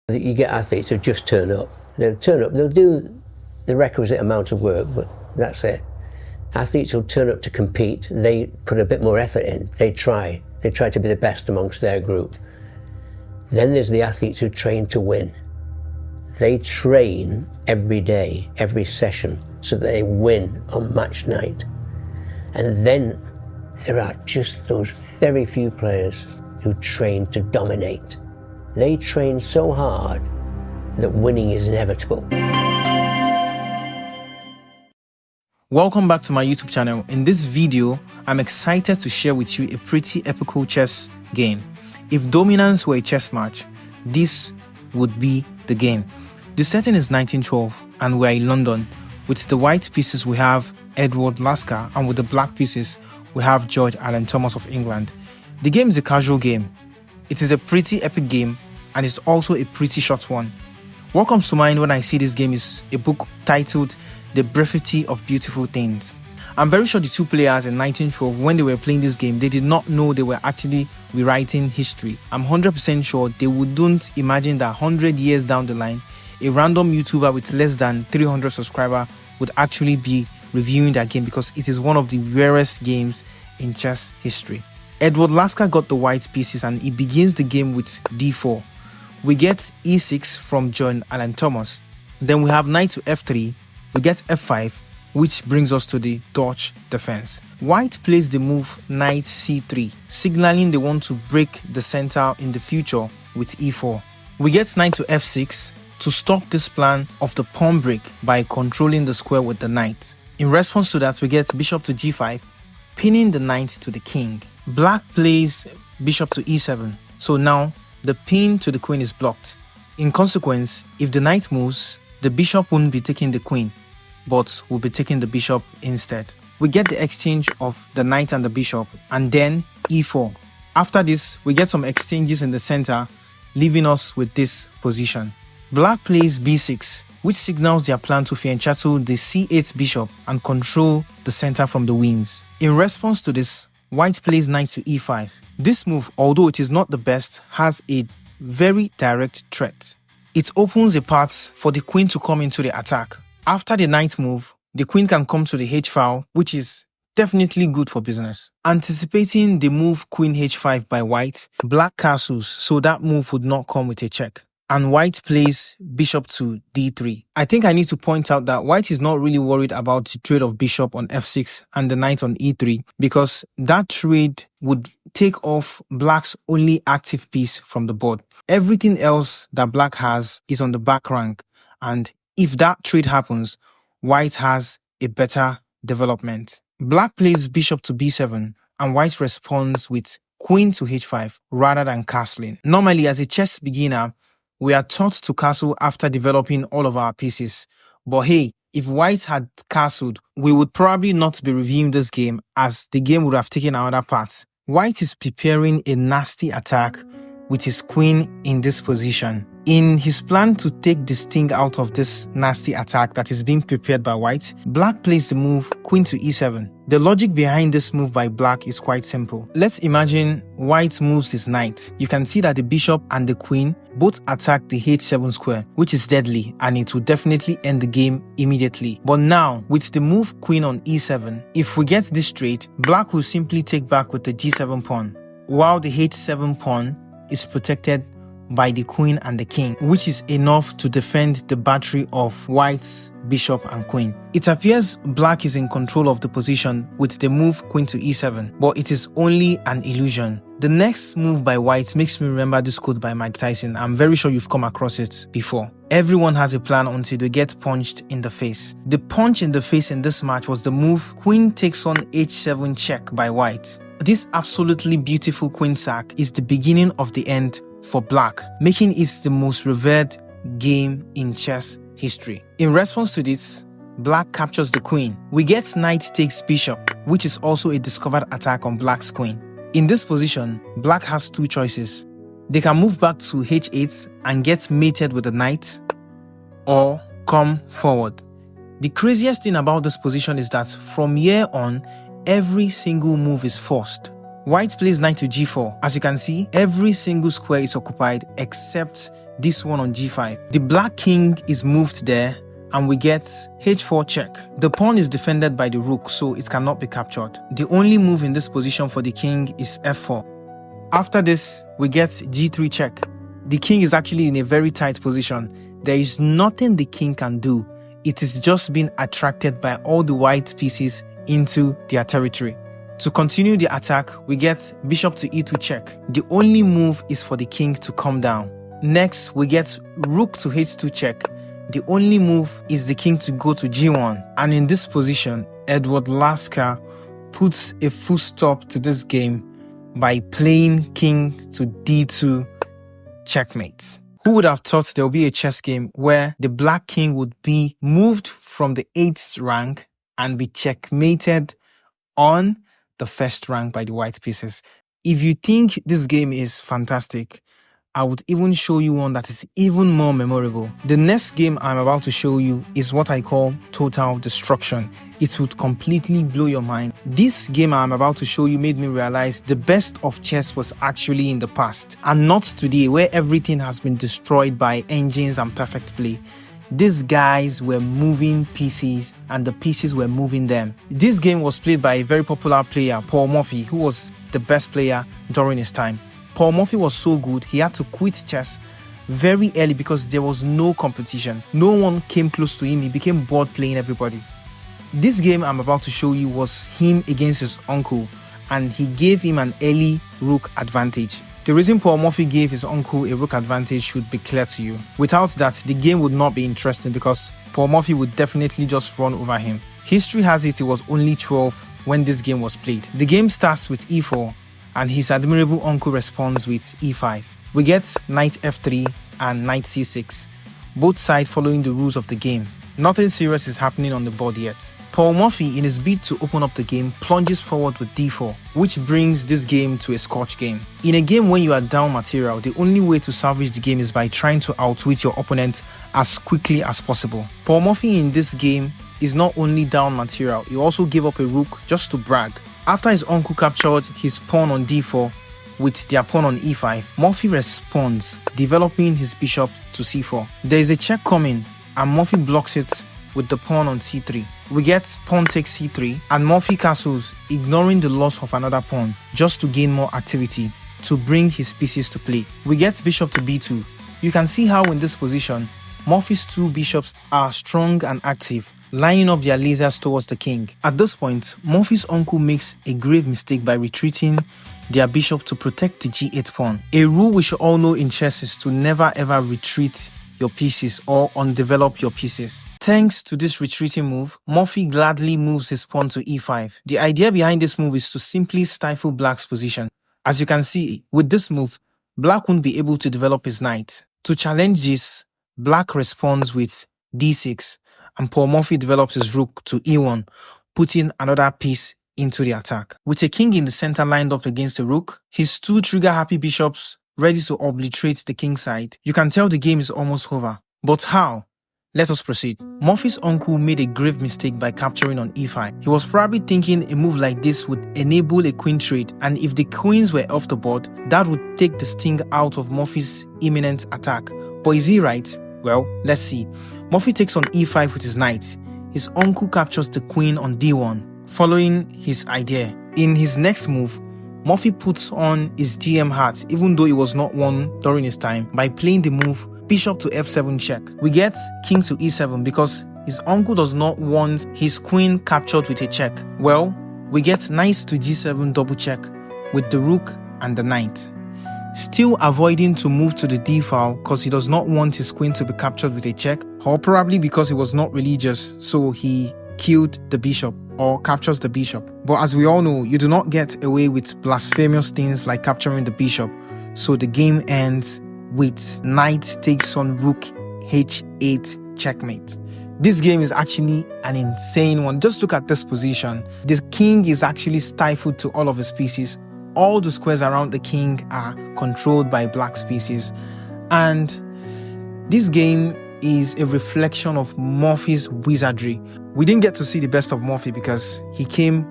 You get athletes who just turn up. They'll turn up, they'll do the requisite amount of work, but that's it. Athletes who turn up to compete, they put a bit more effort in. They try to be the best amongst their group. Then there's the athletes who train to win. They train every day, every session, so that they win on match night. And then there are just those very few players who train to dominate. They train so hard that winning is inevitable. Welcome back to my YouTube channel. In this video, I'm excited to share with you a pretty epical chess game. If dominance were a chess match, this would be the game. The setting is 1912 and we're in London. With the white pieces we have EdwardLasker, and with the black pieces we have Allan Thomas of England. The game is a casual game. It is a pretty epic game and it's also a pretty short one. What comes to mind when I see this game is a book titled The Brevity of Beautiful Things. I'm very sure the two players in 1912, when they were playing this game, they did not know they were actually rewriting history. I'm 100% sure they wouldn't imagine that 100 years down the line, a random YouTuber with less than 300 subscribers would actually be reviewing that game, because it is one of the rarest games in chess history. EdwardLasker got the white pieces and he begins the game with d4. We get e6 from Allan Thomas. Then we have knight to f3. We get f5, which brings us to the Dutch defense. White plays the move knight c3, signaling they want to break the center in the future with e4. We get knight to f6 to stop this plan of the pawn break by controlling the square with the knight. In response to that, we get bishop to g5, pinning the knight to the king. Black plays bishop to e7, so now the pin to the queen is blocked. In consequence, if the knight moves, the bishop won't be taking the queen, but will be taking the bishop instead. We get the exchange of the knight and the bishop, and then e4. After this, we get some exchanges in the center, leaving us with this position. Black plays b6, which signals their plan to fianchetto the c8 bishop and control the center from the wings. In response to this, white plays knight to e5. This move, although it is not the best, has a very direct threat. It opens a path for the queen to come into the attack. After the knight move, the queen can come to the h-file, which is definitely good for business. Anticipating the move queen h5 by white, black castles, so that move would not come with a check. And white plays bishop to d3. I think I need to point out that white is not really worried about the trade of bishop on f6 and the knight on e3, because that trade would take off black's only active piece from the board. Everything else that black has is on the back rank, and if that trade happens, white has a better development. Black plays bishop to b7 and white responds with queen to h5 rather than castling. Normally, as a chess beginner, we are taught to castle after developing all of our pieces. But hey, if white had castled, we would probably not be reviewing this game, as the game would have taken another path. White is preparing a nasty attack with his queen in this position. In his plan to take the sting out of this nasty attack that is being prepared by white, black plays the move queen to e7. The logic behind this move by black is quite simple. Let's imagine white moves his knight. You can see that the bishop and the queen both attack the h7 square, which is deadly, and it will definitely end the game immediately. But now, with the move queen on e7, if we get this straight, black will simply take back with the g7 pawn, while the h7 pawn is protected by the queen and the king, which is enough to defend the battery of white's bishop and queen. It appears black is in control of the position with the move queen to e7, but it is only an illusion. The next move by white makes me remember this quote by Mike Tyson. I'm very sure you've come across it before. Everyone has a plan until they get punched in the face. The punch in the face in this match was the move queen takes on h7 check by white. This absolutely beautiful queen sack is the beginning of the end for black, making it the most revered game in chess history. In response to this, black captures the queen. We get knight takes bishop, which is also a discovered attack on black's queen. In this position, black has two choices. They can move back to h8 and get mated with the knight, or come forward. The craziest thing about this position is that from here on, every single move is forced. White plays knight to g4. As you can see, every single square is occupied except this one on g5. The black king is moved there, and we get h4 check. The pawn is defended by the rook, so it cannot be captured. The only move in this position for the king is f4. After this, we get g3 check. The king is actually in a very tight position. There is nothing the king can do. It is just being attracted by all the white pieces into their territory. To continue the attack, we get bishop to e2 check. The only move is for the king to come down. Next, we get rook to h2 check. The only move is the king to go to g1. And in this position, EdwardLasker puts a full stop to this game by playing king to d2 checkmate. Who would have thought there would be a chess game where the black king would be moved from the 8th rank and be checkmated on the 1st rank by the white pieces? If you think this game is fantastic, I would even show you one that is even more memorable. The next game I'm about to show you is what I call total destruction. It would completely blow your mind. This game I'm about to show you made me realize the best of chess was actually in the past and not today, where everything has been destroyed by engines and perfect play. These guys were moving pieces and the pieces were moving them. This game was played by a very popular player, Paul Morphy, who was the best player during his time. Paul Morphy was so good, he had to quit chess very early because there was no competition. No one came close to him. He became bored playing everybody. This game I'm about to show you was him against his uncle, and he gave him an early rook advantage. The reason Paul Morphy gave his uncle a rook advantage should be clear to you. Without that, the game would not be interesting because Paul Morphy would definitely just run over him. History has it was only 12 when this game was played. The game starts with e4, and his admirable uncle responds with e5. We get knight f3 and knight c6, both sides following the rules of the game. Nothing serious is happening on the board yet. Paul Morphy, in his bid to open up the game, plunges forward with d4, which brings this game to a scotch game. In a game when you are down material, the only way to salvage the game is by trying to outwit your opponent as quickly as possible. Paul Morphy in this game is not only down material, he also gave up a rook just to brag. After his uncle captured his pawn on d4 with their pawn on e5, Morphy responds, developing his bishop to c4. There is a check coming, and Morphy blocks it with the pawn on c3. We get pawn takes c3, and Morphy castles, ignoring the loss of another pawn, just to gain more activity, to bring his pieces to play. We get bishop to b2. You can see how in this position, Morphy's two bishops are strong and active, lining up their lasers towards the king. At this point, Morphy's uncle makes a grave mistake by retreating their bishop to protect the g8 pawn. A rule we should all know in chess is to never ever retreat your pieces or undevelop your pieces. Thanks to this retreating move, Morphy gladly moves his pawn to e5. The idea behind this move is to simply stifle black's position. As you can see, with this move, black won't be able to develop his knight. To challenge this, black responds with d6, and Paul Morphy develops his rook to e1, putting another piece into the attack. With a king in the center lined up against the rook, his two trigger-happy bishops ready to obliterate the king side, you can tell the game is almost over. But how? Let us proceed. Morphy's uncle made a grave mistake by capturing on e5. He was probably thinking a move like this would enable a queen trade, and if the queens were off the board, that would take the sting out of Morphy's imminent attack. But is he right? Well, let's see. Morphy takes on e5 with his knight. His uncle captures the queen on d1, following his idea. In his next move, Morphy puts on his GM hat, even though it was not won during his time, by playing the move bishop to f7 check. We get king to e7 because his uncle does not want his queen captured with a check. Well, we get knight to g7 double check with the rook and the knight. Still avoiding to move to the d file because he does not want his queen to be captured with a check, or probably because he was not religious, so he killed the bishop or captures the bishop. But as we all know, you do not get away with blasphemous things like capturing the bishop, so the game ends with knight takes on rook h8 checkmate. This game is actually an insane one. Just look at this position. The king is actually stifled to all of his pieces. All the squares around the king are controlled by black's pieces. And this game is a reflection of Morphy's wizardry. We didn't get to see the best of Morphy because he came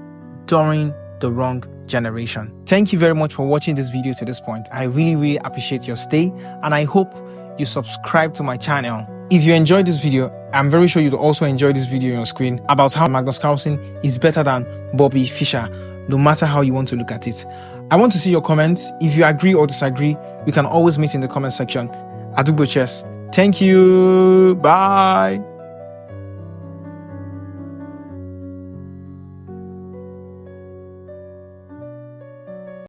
during the wrong generation. Thank you very much for watching this video to this point. I really appreciate your stay, and I hope you subscribe to my channel. If you enjoyed this video, I'm very sure you'll also enjoy this video on your screen about how Magnus Carlsen is better than Bobby Fischer, no matter how you want to look at it. I want to see your comments. If you agree or disagree, we can always meet in the comment section. Adugbo Chess. Thank you. Bye.